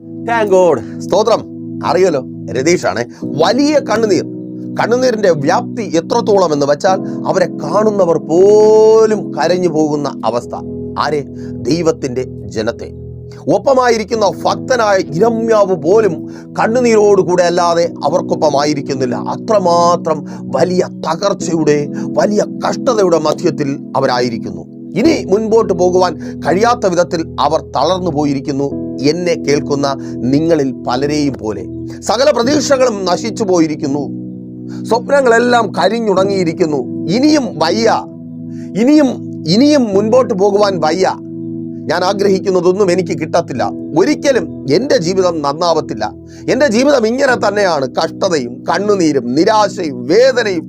Thank God. സ്തോത്രം. അറിയാലോ, രതീഷാണ്. വലിയ കണ്ണുനീരിന്റെ വ്യാപ്തി എത്രത്തോളം എന്ന് വെച്ചാൽ അവരെ കാണുന്നവർ പോലും കരഞ്ഞു പോകുന്ന അവസ്ഥ. ആരെ? ദൈവത്തിന്റെ ജനത്തെ. ഒപ്പമായിരിക്കുന്ന ഭക്തനായ യിരെമ്യാവ് പോലും കണ്ണുനീരോടുകൂടെ അല്ലാതെ അവർക്കൊപ്പമായിരിക്കുന്നില്ല. അത്രമാത്രം വലിയ തകർച്ചയുടെ, വലിയ കഷ്ടതയുടെ മധ്യത്തിൽ അവരായിരിക്കുന്നു. ഇനി മുൻപോട്ട് പോകുവാൻ കഴിയാത്ത വിധത്തിൽ അവർ തളർന്നു പോയിരിക്കുന്നു. എന്നെ കേൾക്കുന്ന നിങ്ങളിൽ പലരെയും പോലെ സകല പ്രതീക്ഷകളും നശിച്ചു പോയിരിക്കുന്നു. സ്വപ്നങ്ങളെല്ലാം കരിഞ്ഞുണങ്ങിയിരിക്കുന്നു. ഇനിയും വയ്യ, ഇനിയും മുൻപോട്ട് പോകുവാൻ വയ്യ. ഞാൻ ആഗ്രഹിക്കുന്നതൊന്നും എനിക്ക് കിട്ടത്തില്ല. ഒരിക്കലും എൻ്റെ ജീവിതം നന്നാവത്തില്ല. എൻ്റെ ജീവിതം ഇങ്ങനെ തന്നെയാണ്. കഷ്ടതയും കണ്ണുനീരും നിരാശയും വേദനയും.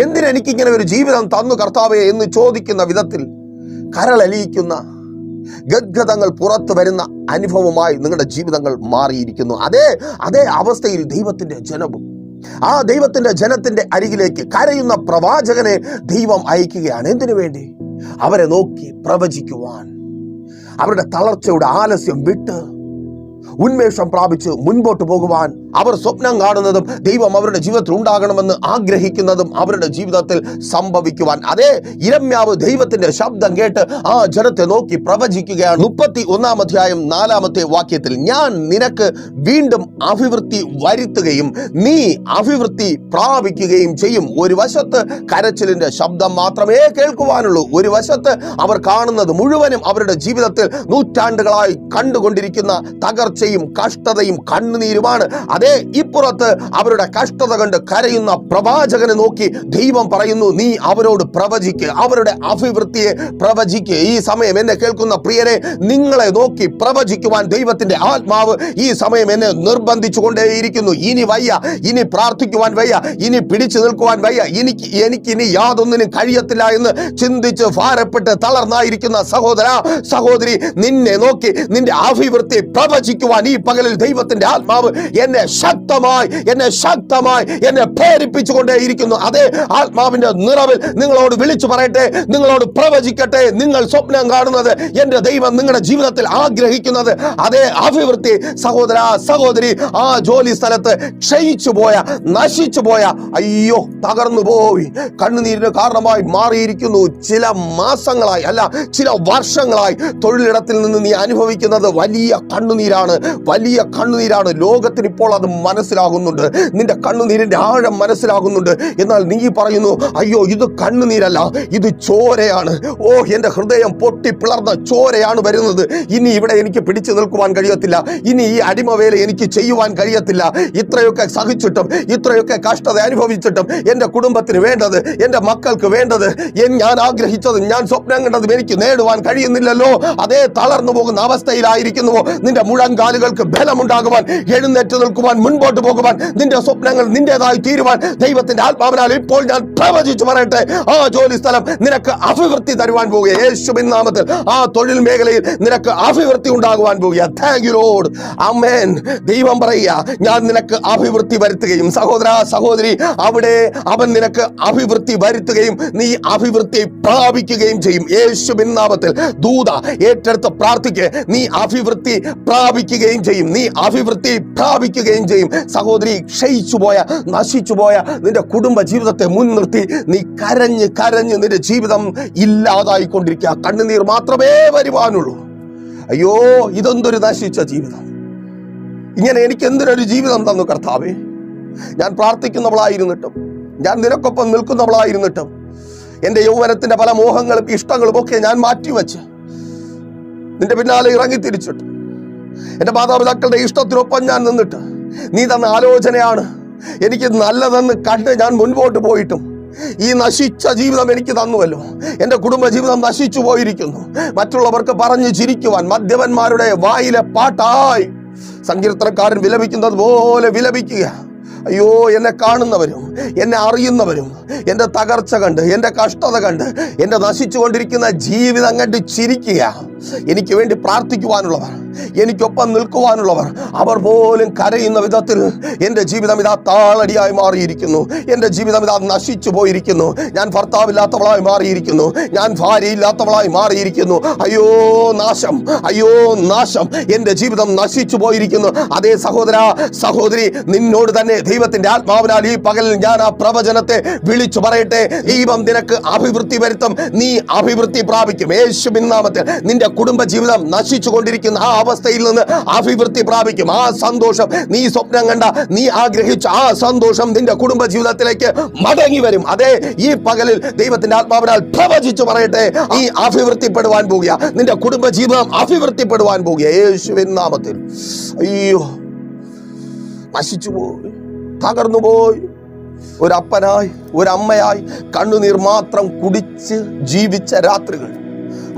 എന്തിനെനിക്കിങ്ങനെ ഒരു ജീവിതം തന്നു കർത്താവേ എന്ന് ചോദിക്കുന്ന വിധത്തിൽ കരളലിയിക്കുന്ന ഗദ്ഗതങ്ങൾ പുറത്തു വരുന്ന അനുഭവമായി നിങ്ങളുടെ ജീവിതങ്ങൾ മാറിയിരിക്കുന്നു. അതേ അവസ്ഥയിൽ ദൈവത്തിന്റെ ജനവും, ആ ദൈവത്തിന്റെ ജനത്തിന്റെ അരികിലേക്ക് കരയുന്ന പ്രവാചകനെ ദൈവം അയക്കുകയാണ്. എന്തിനു വേണ്ടി? അവരെ നോക്കി പ്രവചിക്കുവാൻ, അവരുടെ തളർച്ചയുടെ ആലസ്യം വിട്ട് ഉന്മേഷം പ്രാപിച്ച് മുൻപോട്ട് പോകുവാൻ, അവർ സ്വപ്നം കാണുന്നതും ദൈവം അവരുടെ ജീവിതത്തിൽ ഉണ്ടാകണമെന്ന് ആഗ്രഹിക്കുന്നതും അവരുടെ ജീവിതത്തിൽ സംഭവിക്കുവാൻ. അതേ യിരെമ്യാവ് ദൈവത്തിന്റെ ശബ്ദം കേട്ട് ആ ജനത്തെ നോക്കി പ്രവചിക്കുകയാണ്. 31-ാം അധ്യായം 4-ാമത്തെ വാക്യത്തിൽ, ഞാൻ നിനക്ക് വീണ്ടും അഭിവൃദ്ധി വരുത്തുകയും നീ അഭിവൃദ്ധി പ്രാപിക്കുകയും ചെയ്യും. ഒരു വശത്ത് കരച്ചിലിന്റെ ശബ്ദം മാത്രമേ കേൾക്കുവാനുള്ളൂ. ഒരു വശത്ത് അവർ കാണുന്നത് മുഴുവനും അവരുടെ ജീവിതത്തിൽ നൂറ്റാണ്ടുകളായി കണ്ടുകൊണ്ടിരിക്കുന്ന തകർച്ചയും കഷ്ടതയും കണ്ണുനീരുമാണ്. അതേ ഇപ്പുറത്ത് അവരുടെ കഷ്ടത കണ്ട് കരയുന്ന പ്രവാചകനെ നോക്കി ദൈവം പറയുന്നു, നീ അവരോട് പ്രവചിക്കുക, അവരുടെ അഭിവൃദ്ധിയെ പ്രവചിക്കുക. ഈ സമയം എന്നെ കേൾക്കുന്ന പ്രിയരെ, നിങ്ങളെ നോക്കി പ്രവചിക്കുവാൻ ദൈവത്തിന്റെ ആത്മാവ് ഈ സമയം എന്നെ നിർബന്ധിച്ചു കൊണ്ടേയിരിക്കുന്നു. ഇനി വയ്യ, ഇനി പ്രാർത്ഥിക്കുവാൻ വയ്യ, ഇനി പിടിച്ചു നിൽക്കുവാൻ വയ്യ, എനിക്കിനി യാതൊന്നിനും കഴിയത്തില്ല എന്ന് ചിന്തിച്ച് ഭാരപ്പെട്ട് തളർന്നായിരിക്കുന്ന സഹോദര സഹോദരി, നിന്നെ നോക്കി നിന്റെ അഭിവൃദ്ധി പ്രവചിക്കുവാൻ ഈ പകലിൽ ദൈവത്തിന്റെ ആത്മാവ് എന്നെ ശക്തമായി എന്നെ പ്രേരിപ്പിച്ചുകൊണ്ടേയിരിക്കുന്നു. അതേ ആത്മാവിന്റെ നിറവിൽ നിങ്ങളോട് വിളിച്ചു പറയട്ടെ, നിങ്ങളോട് പ്രവചിക്കട്ടെ. നിങ്ങൾ സ്വപ്നം കാണുന്നത് എന്റെ ദൈവം നിങ്ങളുടെ ജീവിതത്തിൽ ആഗ്രഹിക്കുന്നത് അതേ അഭിവൃദ്ധി. സഹോദര സഹോദരി, ആ ജോലി സ്ഥലത്ത് ക്ഷയിച്ചു പോയ, നശിച്ചു പോയ, അയ്യോ തകർന്നു പോയി, കണ്ണുനീരിന് കാരണമായി മാറിയിരിക്കുന്നു. ചില മാസങ്ങളായി, അല്ല ചില വർഷങ്ങളായി തൊഴിലിടത്തിൽ നിന്ന് നീ അനുഭവിക്കുന്നത് വലിയ കണ്ണുനീരാണ്. ലോകത്തിന് ഇപ്പോൾ അത് മനസ്സിലാകുന്നുണ്ട്. നിന്റെ കണ്ണുനീരിന്റെ ആഴം മനസ്സിലാകുന്നുണ്ട്. എന്നാൽ നീ പറയുന്നു, അയ്യോ ഇത് കണ്ണുനീരല്ല, ഇത് ചോരയാണ്. ഓ, എന്റെ ഹൃദയം പൊട്ടി പിളർന്ന ചോരയാണ് വരുന്നത്. ഇനി ഇവിടെ എനിക്ക് പിടിച്ചു നിൽക്കുവാൻ കഴിയത്തില്ല. ഇനി ഈ അടിമവേല എനിക്ക് ചെയ്യുവാൻ കഴിയത്തില്ല. ഇത്രയൊക്കെ സഹിച്ചിട്ടും, ഇത്രയൊക്കെ കഷ്ടത അനുഭവിച്ചിട്ടും എന്റെ കുടുംബത്തിന് വേണ്ടത്, എന്റെ മക്കൾക്ക് വേണ്ടത്, ഞാൻ ആഗ്രഹിച്ചതും ഞാൻ സ്വപ്നം കണ്ടതും എനിക്ക് നേടുവാൻ കഴിയുന്നില്ലല്ലോ. അതേ തളർന്നു പോകുന്ന അവസ്ഥയിലായിരിക്കുന്നുവോ? നിന്റെ മുഴങ്കാലുകൾക്ക് ബലമുണ്ടാകുവാൻ, എഴുന്നേറ്റ് നിൽക്കുവാൻ, മുൻപോട്ട് പോകുവാൻ, നിന്റെ സ്വപ്നങ്ങൾ നിന്റേതായി തീരുവാൻ ദൈവത്തിന്റെ ആത്മാവിനാൽ ഇപ്പോൾ ഞാൻ പ്രവചിച്ചു പറയട്ടെ, ആ ജോലി സ്ഥലം നിനക്ക് അഭിവൃദ്ധി തരുവാൻ പോവുക. യേശുവിൻ നാമത്തിൽ ആ തൊഴിൽ മേഖലയിൽ നിനക്ക് അഭിവൃദ്ധി ഉണ്ടാകുവാൻ പോവുക. Thank you lord. ആമേൻ. ദൈവം പറയുക, ഞാൻ നിനക്ക് അഭിവൃദ്ധി വരുത്തുകയും, സഹോദര സഹോദരി, അവിടെ അവൻ നിനക്ക് അഭിവൃദ്ധി വരുത്തുകയും നീ അഭിവൃദ്ധി പ്രാപിക്കുകയും ചെയ്യും. യേശുവിൻ നാമത്തിൽ ദൂത ഏറ്റെടുത്ത് പ്രാർത്ഥിക്കുക, നീ അഭിവൃദ്ധി പ്രാപിക്കുകയും ചെയ്യും. സഹോദരി, ക്ഷയിച്ചുപോയ, നശിച്ചുപോയ നിന്റെ കുടുംബ ജീവിതത്തെ മുൻനിർത്തി നീ കരഞ്ഞ് നിന്റെ ജീവിതം ഇല്ലാതായിക്കൊണ്ടിരിക്കുക. കണ്ണുനീർ മാത്രമേ വരുവാനുള്ളൂ. അയ്യോ ഇതെന്തൊരു നശിച്ച ജീവിതം, ഇങ്ങനെ എനിക്ക് എന്തിനൊരു ജീവിതം തന്നു കർത്താവേ. ഞാൻ പ്രാർത്ഥിക്കുന്നവളായിരുന്നിട്ടും, ഞാൻ നിനക്കൊപ്പം നിൽക്കുന്നവളായിരുന്നിട്ടും, എൻ്റെ യൗവനത്തിന്റെ പല മോഹങ്ങളും ഇഷ്ടങ്ങളും ഒക്കെ ഞാൻ മാറ്റിവെച്ച് നിന്റെ പിന്നാലെ ഇറങ്ങി തിരിച്ചിട്ട്, എൻ്റെ മാതാപിതാക്കളുടെ ഇഷ്ടത്തിനൊപ്പം ഞാൻ നിന്നിട്ട്, നീ തന്ന ആലോചനയാണ് എനിക്ക് നല്ലതെന്ന് കണ്ട് ഞാൻ മുൻപോട്ട് പോയിട്ടും ഈ നശിച്ച ജീവിതം എനിക്ക് തന്നുവല്ലോ. എൻ്റെ കുടുംബ ജീവിതം നശിച്ചു പോയിരിക്കുന്നു. മറ്റുള്ളവർക്ക് പറഞ്ഞു ചിരിക്കുവാൻ മദ്യപന്മാരുടെ വായിലെ പാട്ടായി സങ്കീർത്തനക്കാരൻ വിലപിക്കുന്നത് പോലെ വിലപിക്കുക. അയ്യോ, എന്നെ കാണുന്നവരും എന്നെ അറിയുന്നവരും എൻ്റെ തകർച്ച കണ്ട്, എൻ്റെ കഷ്ടത കണ്ട്, എൻ്റെ നശിച്ചുകൊണ്ടിരിക്കുന്ന ജീവിതം കണ്ട് ചിരിക്കുക. എനിക്ക് വേണ്ടി പ്രാർത്ഥിക്കുവാനുള്ളവർ, എനിക്കൊപ്പം നിൽക്കുവാനുള്ളവർ, അവർ പോലും കരയുന്ന വിധത്തിൽ എൻ്റെ ജീവിതം ഇതാ താളടിയായി മാറിയിരിക്കുന്നു. എൻ്റെ ജീവിതം ഇതാ നശിച്ചു പോയിരിക്കുന്നു. ഞാൻ ഭർത്താവില്ലാത്തവളായി മാറിയിരിക്കുന്നു. ഞാൻ ഭാര്യയില്ലാത്തവളായി മാറിയിരിക്കുന്നു. അയ്യോ നാശം, അയ്യോ നാശം, എൻ്റെ ജീവിതം നശിച്ചു പോയിരിക്കുന്നു. അതേ സഹോദര, സഹോദരി, നിന്നോട് തന്നെ ദൈവത്തിന്റെ ആത്മാവിനാൽ ഈ പകലിൽ ഞാൻ ആ പ്രവചനത്തെ വിളിച്ചു പറയട്ടെ. ദൈവം നിനക്ക് അഭിവൃദ്ധി വരുത്തും. നീ അഭിവൃദ്ധി പ്രാപിക്കും യേശുവിൻ നാമത്തിൽ. നിന്റെ കുടുംബ ജീവിതം നശിച്ചു കൊണ്ടിരിക്കുന്ന ആ അവസ്ഥയിൽ നിന്ന് അഭിവൃദ്ധി പ്രാപിക്കും. ആ സന്തോഷം, നീ സ്വപ്നം കണ്ട, നീ ആഗ്രഹിച്ച ആ സന്തോഷം നിന്റെ കുടുംബ ജീവിതത്തിലേക്ക് മടങ്ങി വരും. അതെ, ഈ പകലിൽ ദൈവത്തിന്റെ ആത്മാവിനാൽ പ്രവചിച്ചു പറയട്ടെ, നീ അഭിവൃദ്ധിപ്പെടുവാൻ പോകുക. നിന്റെ കുടുംബ ജീവിതം അഭിവൃദ്ധിപ്പെടുവാൻ പോകുക യേശുവിൻ നാമത്തിൽ. അയ്യോ, നശിച്ചുപോയി, തകർന്നുപോയി, ഒരപ്പനായി ഒരമ്മയായി കണ്ണുനീർ മാത്രം കുടിച്ച് ജീവിച്ച രാത്രികൾ,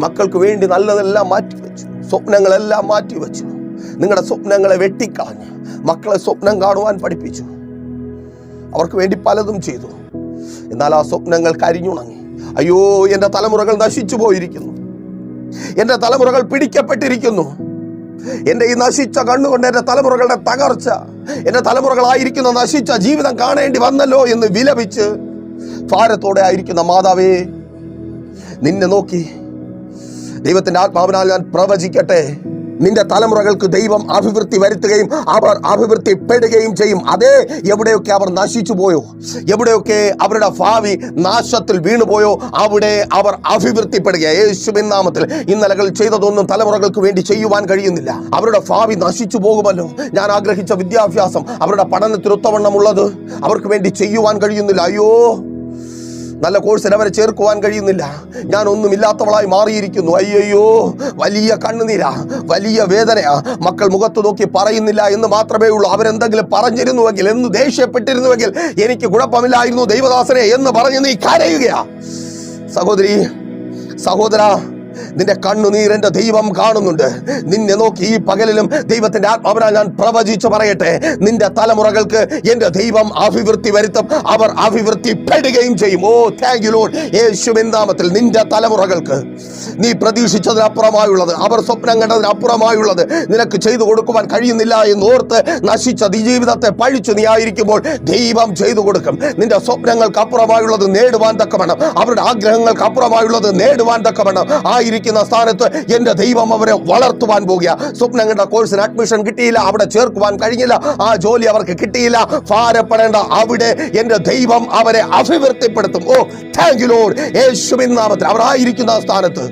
മക്കൾക്ക് വേണ്ടി നല്ലതെല്ലാം മാറ്റിവെച്ചു, സ്വപ്നങ്ങളെല്ലാം മാറ്റിവെച്ചു. നിങ്ങളുടെ സ്വപ്നങ്ങളെ വെട്ടിക്കളഞ്ഞ് മക്കളെ സ്വപ്നം കാണുവാൻ പഠിപ്പിച്ചു. അവർക്ക് വേണ്ടി പലതും ചെയ്തു. എന്നാൽ ആ സ്വപ്നങ്ങൾ കരിഞ്ഞുണങ്ങി. അയ്യോ, എൻ്റെ തലമുറകൾ നശിച്ചു പോയിരിക്കുന്നു, എൻ്റെ തലമുറകൾ പിടിക്കപ്പെട്ടിരിക്കുന്നു. എൻ്റെ ഈ നശിച്ച കണ്ണുകൊണ്ട് എൻ്റെ തലമുറകളുടെ തകർച്ച, എൻ്റെ തലമുറകളായിരിക്കുന്ന നശിച്ച ജീവിതം കാണേണ്ടി വന്നല്ലോ എന്ന് വിലപിച്ച് ഭാരത്തോടെ ആയിരിക്കുന്ന മാതാവേ, നിന്നെ നോക്കി ദൈവത്തിന്റെ ആത്മാവിനാൽ ഞാൻ പ്രവചിക്കട്ടെ. നിന്റെ തലമുറകൾക്ക് ദൈവം അഭിവൃദ്ധി വരുത്തുകയും അവർ അഭിവൃദ്ധിപ്പെടുകയും ചെയ്യും. അതേ, എവിടെയൊക്കെ അവർ നശിച്ചു പോയോ, എവിടെയൊക്കെ അവരുടെ ഭാവി നാശത്തിൽ വീണുപോയോ, അവിടെ അവർ അഭിവൃദ്ധിപ്പെടുക യേശുവിൻ നാമത്തിൽ. ഇന്നലകൾ ചെയ്തതൊന്നും തലമുറകൾക്ക് വേണ്ടി ചെയ്യുവാൻ കഴിയുന്നില്ല. അവരുടെ ഭാവി നശിച്ചു പോകുമല്ലോ. ഞാൻ ആഗ്രഹിച്ച വിദ്യാഭ്യാസം, അവരുടെ പഠനത്തിനൊത്തവണ്ണമുള്ളത് അവർക്ക് വേണ്ടി ചെയ്യുവാൻ കഴിയുന്നില്ല. അയ്യോ, നല്ല കോഴ്സിൽ അവരെ ചേർക്കുവാൻ കഴിയുന്നില്ല. ഞാൻ ഒന്നുമില്ലാത്തവളായി മാറിയിരിക്കുന്നു. അയ്യോ, വലിയ കണ്ണുനീരാ, വലിയ വേദനയാ. മക്കൾ മുഖത്ത് നോക്കി പറയുന്നില്ല എന്ന് മാത്രമേ ഉള്ളൂ. അവരെന്തെങ്കിലും പറഞ്ഞിരുന്നുവെങ്കിൽ, എന്ന് ദേഷ്യപ്പെട്ടിരുന്നുവെങ്കിൽ എനിക്ക് കുഴപ്പമില്ലായിരുന്നു ദൈവദാസനെ എന്ന് പറഞ്ഞ് നീ കരയുകയാ. സഹോദരി, സഹോദര, നിന്റെ കണ്ണുനീർ എൻ്റെ ദൈവം കാണുന്നുണ്ട്. നിന്നെ നോക്കി ഈ പകലിലും ദൈവത്തിന്റെ ആത്മാവിനാൽ ഞാൻ പ്രവചിച്ചു പറയട്ടെ, നിന്റെ തലമുറകൾക്ക് എൻ്റെ ദൈവം അഭിവൃദ്ധി വരുത്തും. അവർ അഭിവൃദ്ധിപ്പെടുകയും ചെയ്യും. ഓ, താങ്ക് യു ലോർഡ്. യേശുവിൻ നാമത്തിൽ നിന്റെ തലമുറകൾക്ക് നീ പ്രതീക്ഷിച്ചതിനപ്പുറമായുള്ളത്, അവർ സ്വപ്നം കണ്ടതിനപ്പുറമായുള്ളത് നിനക്ക് ചെയ്തു കൊടുക്കുവാൻ കഴിയുന്നില്ല എന്നോർത്ത് നശിച്ച ജീവിതത്തെ പഴിച്ചു നീ ആയിരിക്കുമ്പോൾ ദൈവം ചെയ്തു കൊടുക്കും. നിന്റെ സ്വപ്നങ്ങൾക്ക് അപ്പുറമായുള്ളത് നേടുവാൻ തക്കവണ്ണം, അവരുടെ ആഗ്രഹങ്ങൾക്ക് അപ്പുറമായുള്ളത് നേടുവാൻ തക്കവണ്ണം ആയിരിക്കുന്ന സ്ഥാനത്ത് എൻ്റെ ദൈവം അവരെ വളർത്തുവാൻ പോകുക. സ്വപ്നം കണ്ട കോഴ്സിന് അഡ്മിഷൻ കിട്ടിയില്ല, അവിടെ ചേർക്കുവാൻ കഴിഞ്ഞില്ല, ആ ജോലി അവർക്ക് കിട്ടിയില്ല, ഭാരപ്പെടേണ്ട. അവിടെ എൻ്റെ ദൈവം അവരെ അഭിവൃദ്ധിപ്പെടുത്തും. ഓ, താങ്ക് യു ലോർഡ്. യേശുവിൻ നാമത്തിൽ അവർ ആയിരിക്കുന്ന സ്ഥാനത്ത്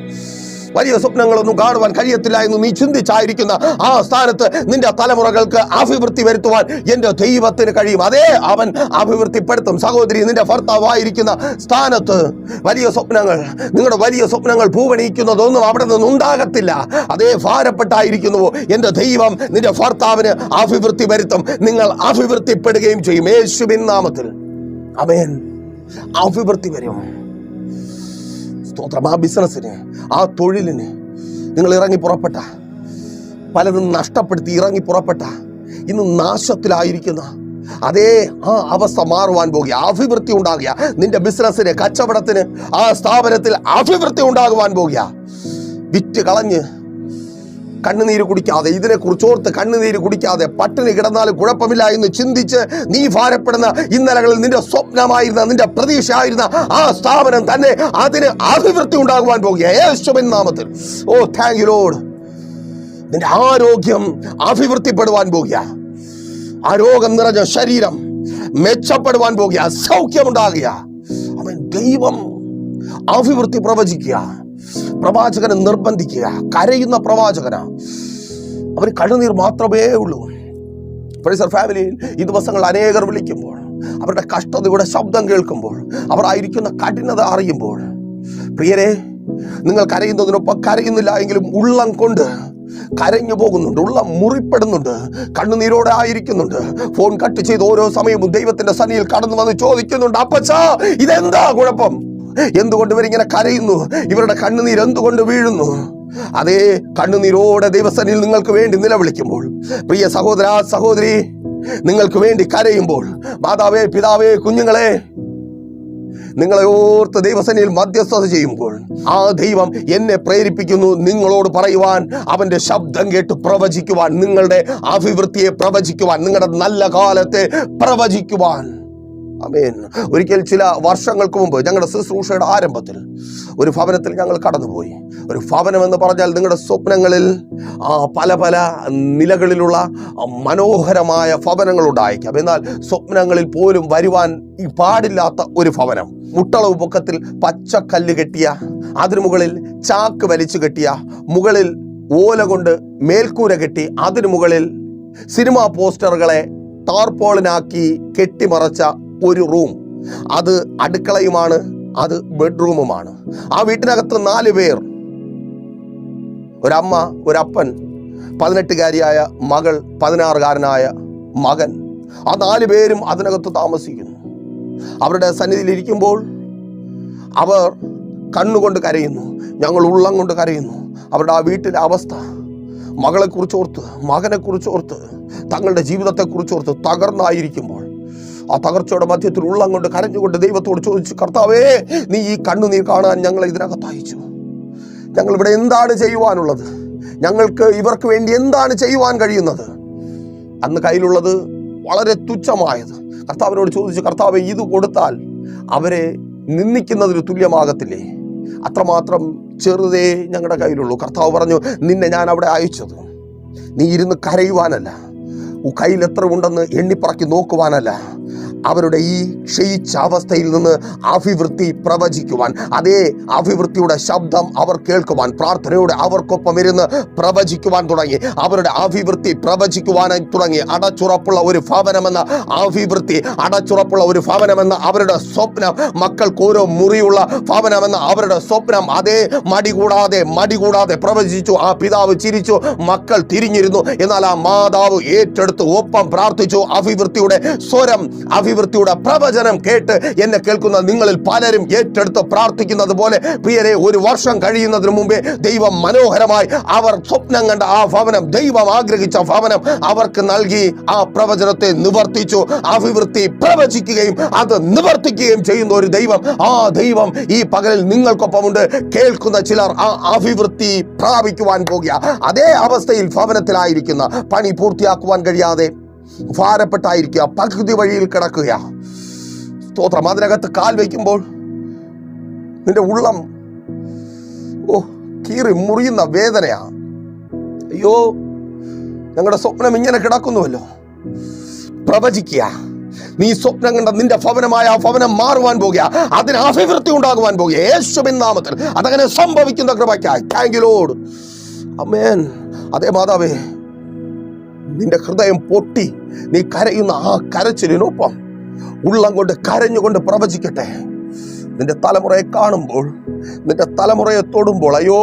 വലിയ സ്വപ്നങ്ങളൊന്നും കാണുവാൻ കഴിയത്തില്ല എന്ന് നീ ചിന്തിച്ചായിരിക്കുന്ന ആ സ്ഥാനത്ത് നിന്റെ തലമുറകൾക്ക് അഭിവൃദ്ധി വരുത്തുവാൻ എൻ്റെ ദൈവത്തിന് കഴിയും. അതേ, അവൻ അഭിവൃദ്ധിപ്പെടുത്തും. സഹോദരി, നിന്റെ ഭർത്താവായിരിക്കുന്ന സ്ഥാനത്ത് വലിയ സ്വപ്നങ്ങൾ, നിങ്ങളുടെ വലിയ സ്വപ്നങ്ങൾ പൂവണിയിക്കുന്നതൊന്നും അവിടെ നിന്നുണ്ടാകത്തില്ല. അതേ, ഭാരപ്പെട്ടായിരിക്കുന്നുവോ, എൻ്റെ ദൈവം നിന്റെ ഭർത്താവിന് അഭിവൃദ്ധി വരുത്തും. നിങ്ങൾ അഭിവൃദ്ധിപ്പെടുകയും ചെയ്യും യേശുവിൻ നാമത്തിൽ. ആമേൻ. അഭിവൃദ്ധി വരും. സ്തോത്രം. ആ ബിസിനസ്സിന്, ആ തൊഴിലിന് നിങ്ങൾ ഇറങ്ങി പുറപ്പെട്ട, പലതും നഷ്ടപ്പെടുത്തി ഇറങ്ങി പുറപ്പെട്ട, ഇന്ന് നാശത്തിലായിരിക്കുന്ന അതേ ആ അവസ്ഥ മാറുവാൻ പോകുക. അഭിവൃദ്ധി ഉണ്ടാകുക. നിന്റെ ബിസിനസ്സിന്, കച്ചവടത്തിന്, ആ സ്ഥാപനത്തിൽ അഭിവൃദ്ധി ഉണ്ടാകുവാൻ പോകുക. വിറ്റ് കളഞ്ഞ് കണ്ണുനീര് കുടിക്കാതെ, ഇതിനെ കുറിച്ചോർത്ത് കണ്ണുനീര് കുടിക്കാതെ പട്ടിണി കിടന്നാലും കുഴപ്പമില്ല എന്ന് ചിന്തിച്ച് നീ ഭാരപ്പെടുന്ന ഇന്നലകളിൽ നിന്റെ സ്വപ്നമായിരുന്ന, നിന്റെ പ്രതീക്ഷയായിരുന്ന ആ സ്ഥാപനം തന്നെ അതിന് അഭിവൃദ്ധി ഉണ്ടാകുവാൻ പോകുക യേശുവിൻ നാമത്തിൽ. ഓ, താങ്ക് യു ലോർഡ്. നിന്റെ ആരോഗ്യം അഭിവൃദ്ധിപ്പെടുവാൻ പോകുക. ആ രോഗം നിറഞ്ഞ ശരീരം മെച്ചപ്പെടുവാൻ പോകുക. സൗഖ്യമുണ്ടാകുക. അവൻ ദൈവം അഭിവൃദ്ധി പ്രവചിക്കുക. പ്രവാചകനെ നിർബന്ധിക്കുക. കരയുന്ന പ്രവാചകന, അവന് കണ്ണുനീർ മാത്രമേ ഉള്ളൂ. പ്രൈസർ ഫാമിലിയിൽ ഈ ദിവസങ്ങൾ അനേകർ വിളിക്കുമ്പോൾ, അവരുടെ കഷ്ടതയുടെ ശബ്ദം കേൾക്കുമ്പോൾ, അവർ ആയിരിക്കുന്ന കഠിനത അറിയുമ്പോൾ, പ്രിയരെ, നിങ്ങൾ കരയുന്നതിനൊപ്പം കരയുന്നില്ല എങ്കിലും ഉള്ളം കൊണ്ട് കരഞ്ഞു പോകുന്നുണ്ട്, ഉള്ളം മുറിപ്പെടുന്നുണ്ട്, കണ്ണുനീരോടെ ആയിരിക്കുന്നുണ്ട്. ഫോൺ കട്ട് ചെയ്ത് ഓരോ സമയവും ദൈവത്തിന്റെ സന്നിധിയിൽ കടന്നു വന്ന് ചോദിക്കുന്നുണ്ട്, അപ്പച്ചാ ഇതെന്താ കുഴപ്പം? എന്തുകൊണ്ട് ഇവരിങ്ങനെ കരയുന്നു? ഇവരുടെ കണ്ണുനീർ എന്തുകൊണ്ട് വീഴുന്നു? അതേ കണ്ണുനീരോടെ ദൈവസന്നിധിയിൽ നിങ്ങൾക്ക് വേണ്ടി നിലവിളിക്കുമ്പോൾ, പ്രിയ സഹോദര, സഹോദരി, നിങ്ങൾക്ക് വേണ്ടി കരയുമ്പോൾ, മാതാവേ, പിതാവേ, കുഞ്ഞുങ്ങളെ, നിങ്ങളെ ഓർത്ത് ദൈവസേനയിൽ മധ്യസ്ഥത ചെയ്യുമ്പോൾ ആ ദൈവം എന്നെ പ്രേരിപ്പിക്കുന്നു നിങ്ങളോട് പറയുവാൻ, അവന്റെ ശബ്ദം കേട്ട് പ്രവചിക്കുവാൻ, നിങ്ങളുടെ അഭിവൃദ്ധിയെ പ്രവചിക്കുവാൻ, നിങ്ങളുടെ നല്ല കാലത്തെ പ്രവചിക്കുവാൻ. ആമേൻ. ഒരിക്കൽ ചില വർഷങ്ങൾക്ക് മുമ്പ് ഞങ്ങളുടെ ശുശ്രൂഷയുടെ ആരംഭത്തിൽ ഒരു ഭവനത്തിൽ ഞങ്ങൾ കടന്നുപോയി. ഒരു ഭവനം എന്ന് പറഞ്ഞാൽ നിങ്ങളുടെ സ്വപ്നങ്ങളിൽ പല പല നിലകളിലുള്ള മനോഹരമായ ഭവനങ്ങൾ ഉണ്ടായിരിക്കാം. എന്നാൽ സ്വപ്നങ്ങളിൽ പോലും വരുവാൻ പാടില്ലാത്ത ഒരു ഭവനം, മുട്ടളവ് പൊക്കത്തിൽ പച്ചക്കല്ല് കെട്ടിയ, അതിനു മുകളിൽ ചാക്ക് വലിച്ചു കെട്ടിയ, മുകളിൽ ഓല കൊണ്ട് മേൽക്കൂര കെട്ടി, അതിനു മുകളിൽ സിനിമാ പോസ്റ്ററുകളെ ടാർപോളിനാക്കി കെട്ടിമറച്ച ഒരു റൂം. അത് അടുക്കളയുമാണ്, അത് ബെഡ്റൂമുമാണ്. ആ വീട്ടിനകത്ത് 4 പേർ, ഒരമ്മ, ഒരപ്പൻ, 18കാരിയായ മകൾ, 16കാരനായ മകൻ. ആ 4 പേരും അതിനകത്ത് താമസിക്കുന്നു. അവരുടെ സന്നിധിയിൽ ഇരിക്കുമ്പോൾ അവർ കണ്ണുകൊണ്ട് കരയുന്നു, ഞങ്ങൾ ഉള്ളം കൊണ്ട് കരയുന്നു. അവരുടെ ആ വീട്ടിലെ അവസ്ഥ, മകളെക്കുറിച്ചോർത്ത്, മകനെക്കുറിച്ചോർത്ത്, തങ്ങളുടെ ജീവിതത്തെക്കുറിച്ചോർത്ത് തകർന്നായിരിക്കുമ്പോൾ ആ തകർച്ചയുടെ മധ്യത്തിൽ ഉള്ളം കൊണ്ട് കരഞ്ഞുകൊണ്ട് ദൈവത്തോട് ചോദിച്ചു, കർത്താവേ, നീ ഈ കണ്ണുനീർ കാണാൻ ഞങ്ങളെ ഇതിനകത്ത് അയച്ചു. ഞങ്ങളിവിടെ എന്താണ് ചെയ്യുവാനുള്ളത്? ഞങ്ങൾക്ക് ഇവർക്ക് വേണ്ടി എന്താണ് ചെയ്യുവാൻ കഴിയുന്നത്? അന്ന് കയ്യിലുള്ളത് വളരെ തുച്ഛമായത്. കർത്താവിനോട് ചോദിച്ചു, കർത്താവേ, ഇത് കൊടുത്താൽ അവരെ നിന്ദിക്കുന്നതിന് തുല്യമാകത്തില്ലേ? അത്രമാത്രം ചെറുതേ ഞങ്ങളുടെ കയ്യിലുള്ളൂ. കർത്താവ് പറഞ്ഞു, നിന്നെ ഞാൻ അവിടെ അയച്ചത് നീ ഇരുന്ന് കരയുവാനല്ല, കയ്യിൽ എത്ര ഉണ്ടെന്ന് എണ്ണിപ്പറക്കി നോക്കുവാനല്ല, അവരുടെ ഈ ക്ഷയിച്ച അവസ്ഥയിൽ നിന്ന് അഭിവൃദ്ധി പ്രവചിക്കുവാൻ, അതേ അഭിവൃദ്ധിയുടെ ശബ്ദം അവർ കേൾക്കുവാൻ, പ്രാർത്ഥനയോടെ അവർക്കൊപ്പം ഇരുന്ന് പ്രവചിക്കുവാൻ തുടങ്ങി. അവരുടെ അഭിവൃദ്ധി പ്രവചിക്കുവാനായി തുടങ്ങി. അടച്ചുറപ്പുള്ള ഒരു ഭവനമെന്ന അഭിവൃദ്ധി, അടച്ചുറപ്പുള്ള ഒരു ഭവനമെന്ന അവരുടെ സ്വപ്നം, മക്കൾക്ക് ഓരോ മുറിയുള്ള ഭവനമെന്ന അവരുടെ സ്വപ്നം, അതേ മടി കൂടാതെ പ്രവചിച്ചു. ആ പിതാവ് ചിരിച്ചു, മക്കൾ തിരിഞ്ഞിരുന്നു. എന്നാൽ ആ മാതാവ് ഏറ്റെടുത്ത് ഒപ്പം പ്രാർത്ഥിച്ചു. അഭിവൃദ്ധിയുടെ സ്വരം, അഭിവൃദ്ധിയുടെ പ്രവചനം കേട്ട് എന്നെ കേൾക്കുന്ന നിങ്ങളിൽ പലരും ഏറ്റെടുത്ത് പ്രാർത്ഥിക്കുന്നത് പോലെ, പ്രിയരെ, 1 വർഷം കഴിയുന്നതിന് മുമ്പേ ദൈവം മനോഹരമായി അവർ സ്വപ്നം കണ്ട ആ ഭവനം, ദൈവം ആഗ്രഹിച്ച ഭവനം അവർക്ക് നൽകി. ആ പ്രവചനത്തെ നിവർത്തിച്ചു. അഭിവൃദ്ധി പ്രവചിക്കുകയും അത് നിവർത്തിക്കുകയും ചെയ്യുന്ന ഒരു ദൈവം, ആ ദൈവം ഈ പകലിൽ നിങ്ങൾക്കൊപ്പമുണ്ട്. കേൾക്കുന്ന ചിലർ ആ അഭിവൃദ്ധി പ്രാപിക്കുവാൻ പോകുക, അതേ അവസ്ഥയിൽ ഭവനത്തിലായിരിക്കുന്ന, പണി പൂർത്തിയാക്കുവാൻ കഴിയാതെ ഭാരപ്പെട്ടായിരിക്കുക, പകുതി വഴിയിൽ കിടക്കുക. സ്തോത്രം. അതിനകത്ത് കാൽ വയ്ക്കുമ്പോൾ നിന്റെ ഉള്ളം കീറി മുറിയുന്ന വേദനയാ. അയ്യോ, ഞങ്ങളുടെ സ്വപ്നം ഇങ്ങനെ കിടക്കുന്നുവല്ലോ. പ്രവചിക്കുക, നീ സ്വപ്നം കണ്ട നിന്റെ ഭവനമായ ആ ഭവനം മാറുവാൻ പോകുക, അതിന് അഭിവൃദ്ധി ഉണ്ടാകുവാൻ പോകുക യേശുവിൻ നാമത്തിൽ. അതങ്ങനെ സംഭവിക്കുന്ന കൃപയ്ക്കായി താങ്ക് യു ലോർഡ്. ആമേൻ. അതേ മാതാവേ, നിന്റെ ഹൃദയം പൊട്ടി നീ കരയുന്ന ആ കരച്ചിലിനൊപ്പം ഉള്ളം കൊണ്ട് കരഞ്ഞുകൊണ്ട് പ്രവചിക്കട്ടെ. നിന്റെ തലമുറയെ കാണുമ്പോൾ, നിന്റെ തലമുറയെ തൊടുമ്പോൾ, അയ്യോ,